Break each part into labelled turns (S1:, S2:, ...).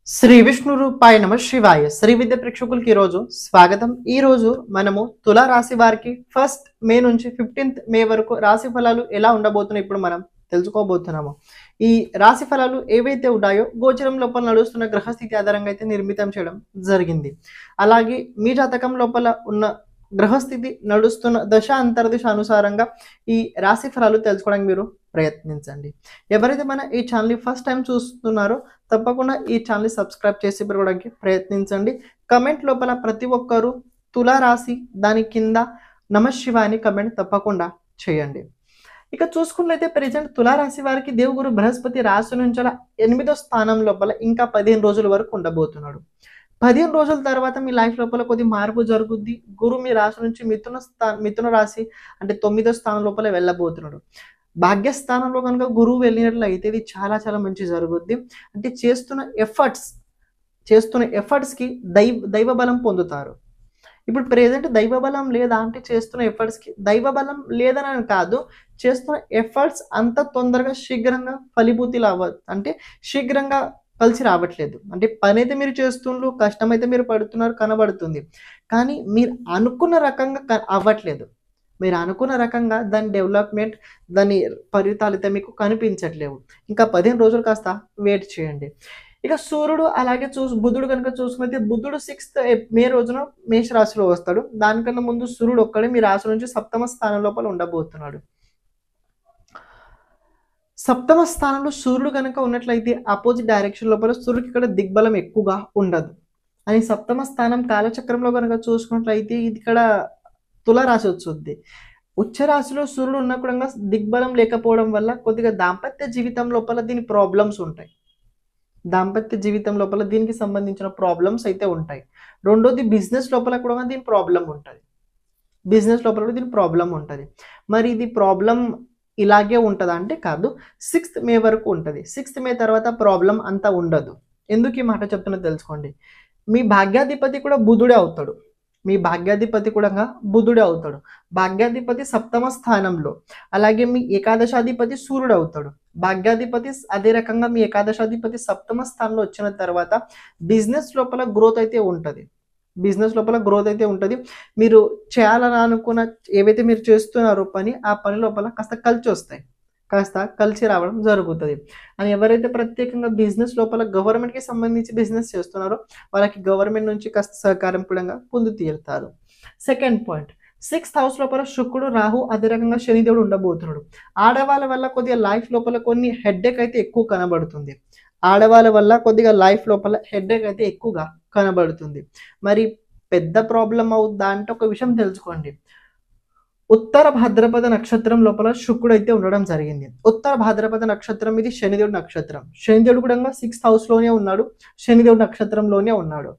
S1: శ్రీ విష్ణు రూపాయ నమ శివాయ శ్రీ విద్య ప్రేక్షకులకి ఈరోజు స్వాగతం. ఈ రోజు మనము తులా రాశి వారికి 1st మే నుంచి 15th మే వరకు రాశి ఫలాలు ఎలా ఉండబోతున్నాయి ఇప్పుడు మనం తెలుసుకోబోతున్నాము. ఈ రాశి ఫలాలు ఏవైతే ఉన్నాయో గోచరం లోపల నడుస్తున్న గ్రహస్థితి ఆధారంగా అయితే నిర్మితం చేయడం జరిగింది. అలాగే మీ జాతకం లోపల ఉన్న గ్రహస్థితి నడుస్తున్న దశ అంతర్దశ అనుసారంగా ఈ రాశి ఫలాలు తెలుసుకోవడానికి మీరు ప్రయత్నించండి. ఎవరైతే మన ఈ ఛానల్ని ఫస్ట్ టైం చూస్తున్నారో తప్పకుండా ఈ ఛానల్ని సబ్స్క్రైబ్ చేసి పెరగడానికి ప్రయత్నించండి. కమెంట్ లోపల ప్రతి ఒక్కరూ తులా రాశి దాని కింద నమశివాయ అని కమెంట్ తప్పకుండా చేయండి. ఇక చూసుకున్నట్లయితే ప్రెజెంట్ తులారాశి వారికి దేవుగురు బృహస్పతి రాశి నుంచి 8వ స్థానం లోపల ఇంకా 15 రోజుల వరకు ఉండబోతున్నాడు. 15 రోజుల తర్వాత మీ లైఫ్ లోపల కొద్ది మార్పు జరుగుద్ది. గురు మీ రాశి నుంచి మిథున రాశి అంటే 9వ స్థానం లోపల వెళ్ళబోతున్నాడు. భాగ్యస్థానంలో కనుక గురువు వెళ్ళినట్లయితే ఇది చాలా చాలా మంచి జరుగుద్ది. అంటే చేస్తున్న ఎఫర్ట్స్కి దైవ బలం పొందుతారు. ఇప్పుడు ప్రెజెంట్ దైవ బలం లేదా అంటే చేస్తున్న ఎఫర్ట్స్కి దైవ బలం లేదని కాదు, చేస్తున్న ఎఫర్ట్స్ అంత తొందరగా శీఘ్రంగా ఫలిభూతి అంటే శీఘ్రంగా కలిసి రావట్లేదు. అంటే పని అయితే మీరు చేస్తుండ్రు, కష్టమైతే మీరు పడుతున్నారు, కనబడుతుంది. కానీ మీరు అనుకున్న రకంగా అవ్వట్లేదు. మీరు అనుకున్న రకంగా దాని డెవలప్మెంట్, దాని ఫలితాలు అయితే మీకు కనిపించట్లేవు. ఇంకా 15 రోజులు కాస్త వెయిట్ చేయండి. ఇక సూర్యుడు అలాగే బుధుడు కనుక చూసుకుంటే బుధుడు 6th మే రోజున మేష రాశిలో వస్తాడు. దానికన్నా ముందు సూర్యుడు ఒక్కడే మీ రాశి నుంచి 7వ స్థానం లోపల ఉండబోతున్నాడు. 7వ స్థానంలో సూర్యుడు కనుక ఉన్నట్లయితే ఆపోజిట్ డైరెక్షన్ లోపల సూర్యుడికి ఇక్కడ దిగ్బలం ఎక్కువగా ఉండదు. అని 7వ స్థానం కాలచక్రంలో కనుక చూసుకున్నట్లయితే ఇది ఇక్కడ తులారాశి వచ్చుద్ది. ఉచ్చరాశిలో సూర్యుడు ఉన్నప్పుడు దిగ్బలం లేకపోవడం వల్ల కొద్దిగా దాంపత్య జీవితం లోపల దీని ప్రాబ్లమ్స్ ఉంటాయి. దాంపత్య జీవితం లోపల దీనికి సంబంధించిన ప్రాబ్లమ్స్ అయితే ఉంటాయి. రెండోది బిజినెస్ లోపల కూడా దీని ప్రాబ్లం ఉంటుంది. మరి ఇది ప్రాబ్లం ఇలాగే ఉంటుందా అంటే కాదు, 6th మే వరకు ఉంటుంది. 6th మే తర్వాత ప్రాబ్లం అంతా ఉండదు. ఎందుకు ఈ మాట చెప్తున్నా తెలుసుకోండి. మీ భాగ్యాధిపతి కూడా బుధుడే అవుతాడు. భాగ్యాధిపతి 7వ స్థానంలో. అలాగే మీ ఏకాదశాధిపతి సూర్యుడు అవుతాడు. భాగ్యాధిపతి అదే రకంగా మీ ఏకాదశాధిపతి 7వ స్థానంలో వచ్చిన తర్వాత బిజినెస్ లోపల గ్రోత్ అయితే ఉంటుంది. మీరు చేయాలని అనుకున్న ఏవైతే మీరు చేస్తున్నారో ఆ పని లోపల కాస్త కలిసి రావడం జరుగుతుంది. అని ఎవరైతే ప్రత్యేకంగా బిజినెస్ లోపల గవర్నమెంట్కి సంబంధించి బిజినెస్ చేస్తున్నారో వాళ్ళకి గవర్నమెంట్ నుంచి కాస్త సహకారం కూడా పొంది తీరుతారు. సెకండ్ పాయింట్, 6th హౌస్ లోపల శుక్రుడు, రాహు, అదే రకంగా శనిదేవుడు ఉండబోతున్నాడు. ఆడవాళ్ళ వల్ల కొద్దిగా లైఫ్ లోపల కొన్ని హెడ్ఏక్ అయితే ఎక్కువ కనబడుతుంది. మరి పెద్ద ప్రాబ్లం అవుద్దా అంటే ఒక విషయం తెలుసుకోండి. ఉత్తర భాద్రపద నక్షత్రం లోపల శుక్రుడు అయితే ఉండడం జరిగింది. ఉత్తర భాద్రపద నక్షత్రం ఇది శనిదేవుడు నక్షత్రం. శనిదేవుడు కూడా 6th హౌస్ లోనే ఉన్నాడు, శనిదేవుడు నక్షత్రంలోనే ఉన్నాడు.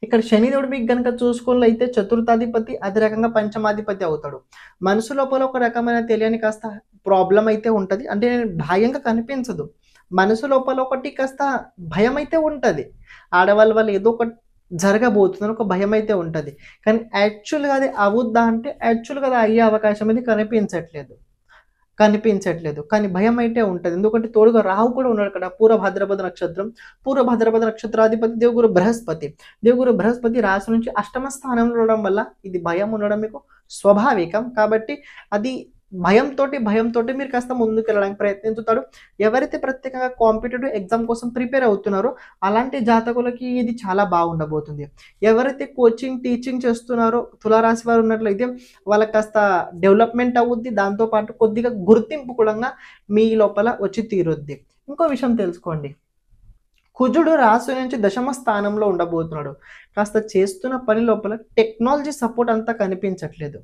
S1: ఇక్కడ శనిదేవుడు మీకు కనుక చూసుకున్నట్లయితే చతుర్థాధిపతి, అదే రకంగా పంచమాధిపతి అవుతాడు. మనసు లోపల ఒక రకమైన తెలియని కాస్త ప్రాబ్లం అయితే ఉంటుంది. అంటే భయంగా కనిపించదు, మనసు లోపల ఒకటి కాస్త భయం అయితే ఉంటుంది. ఆడవాళ్ళ వల్ల ఏదో ఒకటి జరగబోతుందని ఒక భయం అయితే ఉంటుంది. కానీ యాక్చువల్గా అది అవుద్దా అంటే యాక్చువల్గా అది అయ్యే అవకాశం అనేది కనిపించట్లేదు. కానీ భయం అయితే ఉంటుంది. ఎందుకంటే తోడుగా రాహు కూడా ఉన్నాడు కదా. పూర్వ భాద్రపద నక్షత్రాధిపతి దేవుగురు బృహస్పతి రాశి నుంచి 8వ స్థానంలో ఉండడం వల్ల ఇది భయం ఉండడం మీకు స్వాభావికం. కాబట్టి అది భయంతో మీరు కాస్త ముందుకు వెళ్ళడానికి ప్రయత్నించుతాడు. ఎవరైతే ప్రత్యేకంగా కాంపిటేటివ్ ఎగ్జామ్ కోసం ప్రిపేర్ అవుతున్నారో అలాంటి జాతకులకి ఇది చాలా బాగుండబోతుంది. ఎవరైతే కోచింగ్ టీచింగ్ చేస్తున్నారో తులారాశి వారు ఉన్నట్లయితే వాళ్ళకి కాస్త డెవలప్మెంట్ అవుద్ది. దాంతోపాటు కొద్దిగా గుర్తింపు కూడా మీ లోపల వచ్చి తీరుద్ది. ఇంకో విషయం తెలుసుకోండి, కుజుడు రాశి నుంచి 10వ స్థానంలో ఉండబోతున్నాడు. కాస్త చేస్తున్న పని లోపల టెక్నాలజీ సపోర్ట్ అంతా కనిపించట్లేదు.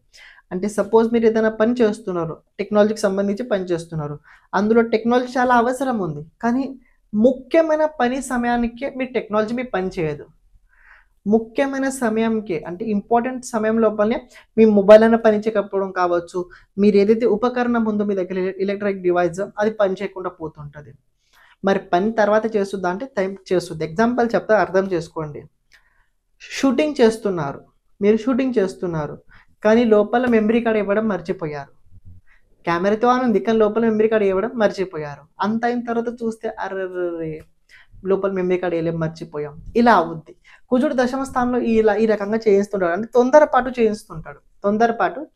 S1: అంటే సపోజ్ మీరు ఏదైనా పని చేస్తున్నారు, టెక్నాలజీకి సంబంధించి పని చేస్తున్నారు, అందులో టెక్నాలజీ చాలా అవసరం ఉంది. కానీ ముఖ్యమైన పని సమయానికే మీ టెక్నాలజీ మీ పని చేయదు. ముఖ్యమైన సమయంకే అంటే ఇంపార్టెంట్ సమయం లోపలనే మీ మొబైల్ అయినా పని చేయకపోవడం కావచ్చు, మీరు ఏదైతే ఉపకరణం ఉందో మీ దగ్గర ఎలక్ట్రిక్ డివైస్ అది పని చేయకుండా పోతుంటుంది. మరి పని తర్వాత చేస్తుందా అంటే టైం చేస్తుంది. ఎగ్జాంపుల్ చెప్తా, అర్థం చేసుకోండి. మీరు షూటింగ్ చేస్తున్నారు కానీ లోపల మెమరీ కార్డ్ ఇవ్వడం మర్చిపోయారు. కెమెరాతో అని ఉంది కానీ లోపల మెమరీ కార్డ్ ఇవ్వడం మర్చిపోయారు. అంత అయిన తర్వాత చూస్తే అర్రే లోపల మెమరీ కార్డ్ వేయలేం మర్చిపోయాం, ఇలా అవుద్ది. కుజుడు దశమ స్థానంలో ఈ రకంగా చేయిస్తుంటాడు. అంటే తొందరపాటు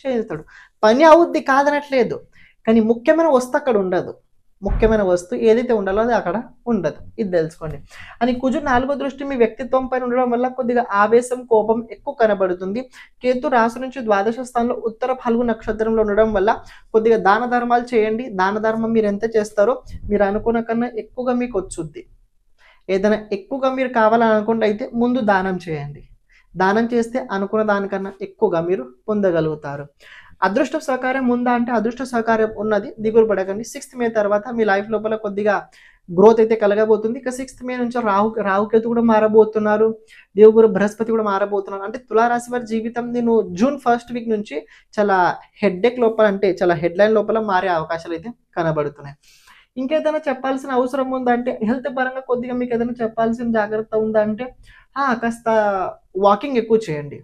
S1: చేయిస్తాడు. పని అవుద్ది కాదనట్లేదు, కానీ ముఖ్యమైన వస్తువు అక్కడ ఉండదు. ముఖ్యమైన వస్తువు ఏదైతే ఉండాలో అది అక్కడ ఉండదు. ఇది తెలుసుకోండి. అని కుజుడు 4వ దృష్టి మీ వ్యక్తిత్వం పైన ఉండడం వల్ల కొద్దిగా ఆవేశం, కోపం ఎక్కువ కనబడుతుంది. కేతు రాశి నుంచి ద్వాదశ స్థానంలో ఉత్తర ఫల్గు నక్షత్రంలో ఉండడం వల్ల కొద్దిగా దాన ధర్మాలు చేయండి. దాన ధర్మం మీరు ఎంత చేస్తారో మీరు అనుకున్న కన్నా ఎక్కువగా మీకు వచ్చుద్ది. ఏదైనా ఎక్కువగా మీరు కావాలని అనుకుంటే అయితే ముందు దానం చేయండి. దానం చేస్తే అనుకున్న దానికన్నా ఎక్కువగా మీరు పొందగలుగుతారు. అదృష్ట సహకారం ఉందా అంటే అదృష్ట సహకారం ఉన్నది, దిగులు పడకండి. 6th మే తర్వాత మీ లైఫ్ లోపల కొద్దిగా గ్రోత్ అయితే కలగబోతుంది. ఇక 6th మే నుంచి రాహుకేతు కూడా మారబోతున్నారు, దేవుగురు బృహస్పతి కూడా మారబోతున్నారు. అంటే తులారాశి వారి జీవితం నేను జూన్ 1st వీక్ నుంచి చాలా హెడ్ఏక్ లోపల, అంటే చాలా హెడ్లైన్ లోపల మారే అవకాశాలు అయితే కనబడుతున్నాయి. ఇంకేదైనా చెప్పాల్సిన అవసరం ఉందా అంటే హెల్త్ పరంగా కొద్దిగా మీకు ఏదైనా చెప్పాల్సిన జాగ్రత్త ఉందా అంటే కాస్త వాకింగ్ ఎక్కువ చేయండి.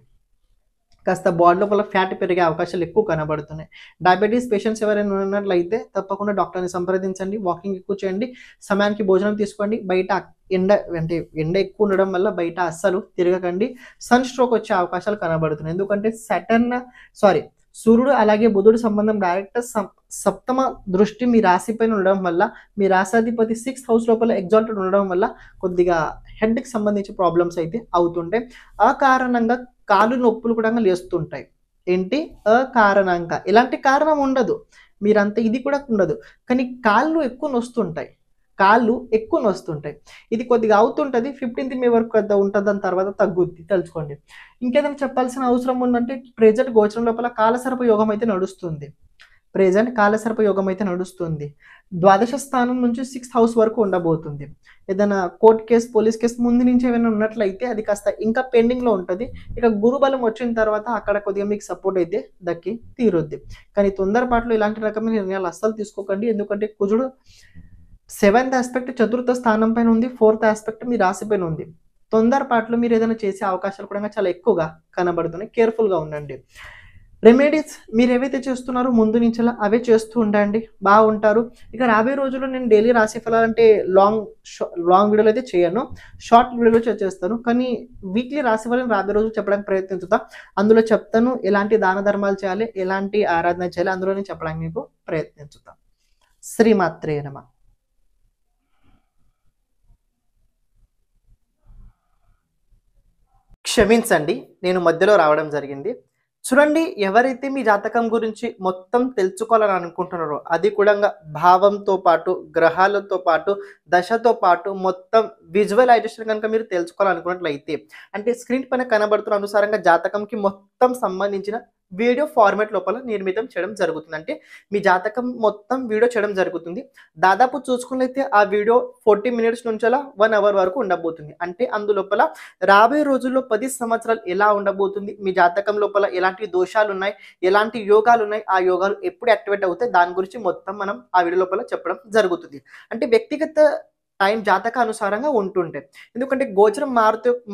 S1: కాస్త బాడీ లోపల ఫ్యాట్ పెరిగే అవకాశాలు ఎక్కువ కనబడుతున్నాయి. డయాబెటీస్ పేషెంట్స్ ఎవరైనా ఉన్నట్లయితే తప్పకుండా డాక్టర్ని సంప్రదించండి. వాకింగ్ ఎక్కువ చేయండి, సమయానికి భోజనం తీసుకోండి. బయట ఎండ ఎక్కువ ఉండడం వల్ల బయట అస్సలు తిరగకండి. సన్ స్ట్రోక్ వచ్చే అవకాశాలు కనబడుతున్నాయి. ఎందుకంటే సూర్యుడు అలాగే బుధుడు సంబంధం డైరెక్ట్ సప్తమ దృష్టి మీ రాశి పైన ఉండడం వల్ల, మీ రాశాధిపతి 6th హౌస్ లోపల ఎగ్జాల్టెడ్ ఉండడం వల్ల కొద్దిగా హెడ్కి సంబంధించి ప్రాబ్లమ్స్ అయితే అవుతుంటాయి. ఆ కారణంగా కాళ్ళు నొప్పులు కూడా లేస్తుంటాయి. ఏంటి అకారణంగా, ఎలాంటి కారణం ఉండదు, మీరంత ఇది కూడా ఉండదు, కానీ కాళ్ళు ఎక్కువ నొస్తుంటాయి. ఇది కొద్దిగా అవుతుంటుంది. 15th మే వరకు ఉంటుంది, దాని తర్వాత తగ్గుద్ది, తెలుసుకోండి. ఇంకేదైనా చెప్పాల్సిన అవసరం ఉందంటే ప్రెజెంట్ గోచరం లోపల కాలసర్ప యోగం అయితే నడుస్తుంది. ద్వాదశ స్థానం నుంచి 6th హౌస్ వరకు ఉండబోతుంది. ఏదైనా కోర్ట్ కేసు, పోలీస్ కేసు ముందు నుంచి ఏమైనా ఉన్నట్లయితే అది కాస్త ఇంకా పెండింగ్లో ఉంటుంది. ఇక గురుబలం వచ్చిన తర్వాత అక్కడ కొద్దిగా మీకు సపోర్ట్ అయితే దక్కి తీరుద్ది. కానీ తొందరపాటులో ఇలాంటి రకమైన నిర్ణయాలు అస్సలు తీసుకోకండి. ఎందుకంటే కుజుడు 7th ఆస్పెక్ట్ చతుర్థ స్థానం పైన ఉంది, 4th ఆస్పెక్ట్ మీ రాశి పైన ఉంది. తొందరపాటులో మీరు ఏదైనా చేసే అవకాశాలు కూడా చాలా ఎక్కువగా కనబడుతున్నాయి. కేర్ఫుల్గా ఉండండి. రెమెడీస్ మీరు ఏవైతే చేస్తున్నారో ముందు నుంచి అవే చేస్తూ ఉండండి, బాగుంటారు. ఇక రాబోయే రోజుల్లో నేను డైలీ రాశి ఫలాలు అంటే లాంగ్ వీడియోలు అయితే చేయను, షార్ట్ వీడియోలో చేస్తాను. కానీ వీక్లీ రాశి ఫలాలు రాబోయే రోజులు చెప్పడానికి ప్రయత్నించుతా. అందులో చెప్తాను ఎలాంటి దాన ధర్మాలు చేయాలి, ఎలాంటి ఆరాధన చేయాలి, అందులోనే చెప్పడానికి మీకు ప్రయత్నించుతా. శ్రీమాత్రే నమః. క్షమించండి, నేను మధ్యలో రావడం జరిగింది. చూడండి, ఎవరైతే మీ జాతకం గురించి మొత్తం తెలుసుకోవాలని అనుకుంటున్నారో అది కూడా భావంతో పాటు, గ్రహాలతో పాటు, దశతో పాటు మొత్తం విజువలైజేషన్ కనుక మీరు తెలుసుకోవాలనుకున్నట్లయితే, అంటే స్క్రీన్ పైన కనబడుతున్న అనుసారంగా జాతకంకి మొత్తం సంబంధించిన వీడియో ఫార్మాట్ లోపల నిర్మితం చేయడం జరుగుతుంది. అంటే మీ జాతకం మొత్తం వీడియో చేయడం జరుగుతుంది. దాదాపు చూసుకున్నట్లయితే ఆ వీడియో 40 minutes నుంచి 1 hour వరకు ఉండబోతుంది. అంటే అందులోపల రాబోయే రోజుల్లో 10 సంవత్సరాలు ఎలా ఉండబోతుంది, మీ జాతకం లోపల ఎలాంటి దోషాలు ఉన్నాయి, ఎలాంటి యోగాలు ఉన్నాయి, ఆ యోగాలు ఎప్పుడు యాక్టివేట్ అవుతాయి, దాని గురించి మొత్తం మనం ఆ వీడియో లోపల చెప్పడం జరుగుతుంది. అంటే వ్యక్తిగత టైం జాతక అనుసారంగా ఉంటుంటాయి. ఎందుకంటే గోచరం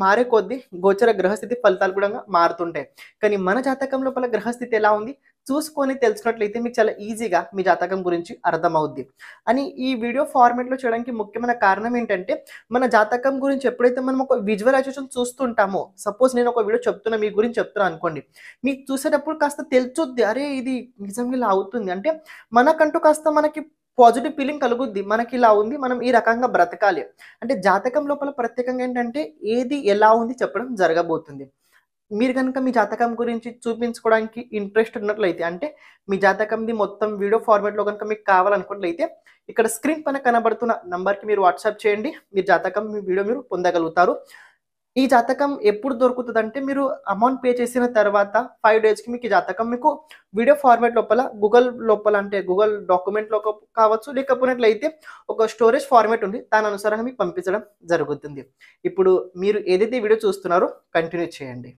S1: మారే కొద్దీ గోచర గ్రహస్థితి ఫలితాలు కూడా మారుతుంటాయి. కానీ మన జాతకం లోపల గ్రహస్థితి ఎలా ఉంది చూసుకొని తెలుసుకున్నట్లయితే మీకు చాలా ఈజీగా మీ జాతకం గురించి అర్థమవుద్ది. అని ఈ వీడియో ఫార్మాట్లో చేయడానికి ముఖ్యమైన కారణం ఏంటంటే, మన జాతకం గురించి ఎప్పుడైతే మనం ఒక విజువలైజేషన్ చూస్తుంటామో, సపోజ్ నేను ఒక వీడియో చెప్తున్నా, మీ గురించి చెప్తున్నా అనుకోండి, మీకు చూసేటప్పుడు కాస్త తెలుసుద్ది, అరే ఇది నిజంగా ఇలా అవుతుంది అంటే మనకంటూ కాస్త మనకి పాజిటివ్ ఫీలింగ్ కలుగుద్ది. మనకి ఇలా ఉంది, మనం ఈ రకంగా బ్రతకాలి అంటే జాతకం లోపల ప్రత్యేకంగా ఏంటంటే ఏది ఎలా ఉంది చెప్పడం జరగబోతుంది. మీరు కనుక మీ జాతకం గురించి చూపించుకోవడానికి ఇంట్రెస్ట్ ఉన్నట్లయితే, అంటే మీ జాతకంది మొత్తం వీడియో ఫార్మాట్లో కనుక మీకు కావాలనుకున్నట్లయితే ఇక్కడ స్క్రీన్ పైన కనబడుతున్న నంబర్కి మీరు వాట్సాప్ చేయండి. మీ జాతకం మీ వీడియో మీరు పొందగలుగుతారు. ఈ జాతకం ఎప్పుడు దొరుకుతుందంటే మీరు అమౌంట్ పే చేసిన తర్వాత 5 daysకి మీకు ఈ జాతకం మీకు వీడియో ఫార్మాట్ లోపల గూగుల్ లోపల, అంటే గూగుల్ డాక్యుమెంట్లో కావచ్చు, లేకపోయినట్లయితే ఒక స్టోరేజ్ ఫార్మాట్ ఉంది, దాని అనుసారంగా మీకు పంపించడం జరుగుతుంది. ఇప్పుడు మీరు ఏదైతే వీడియో చూస్తున్నారో కంటిన్యూ చేయండి.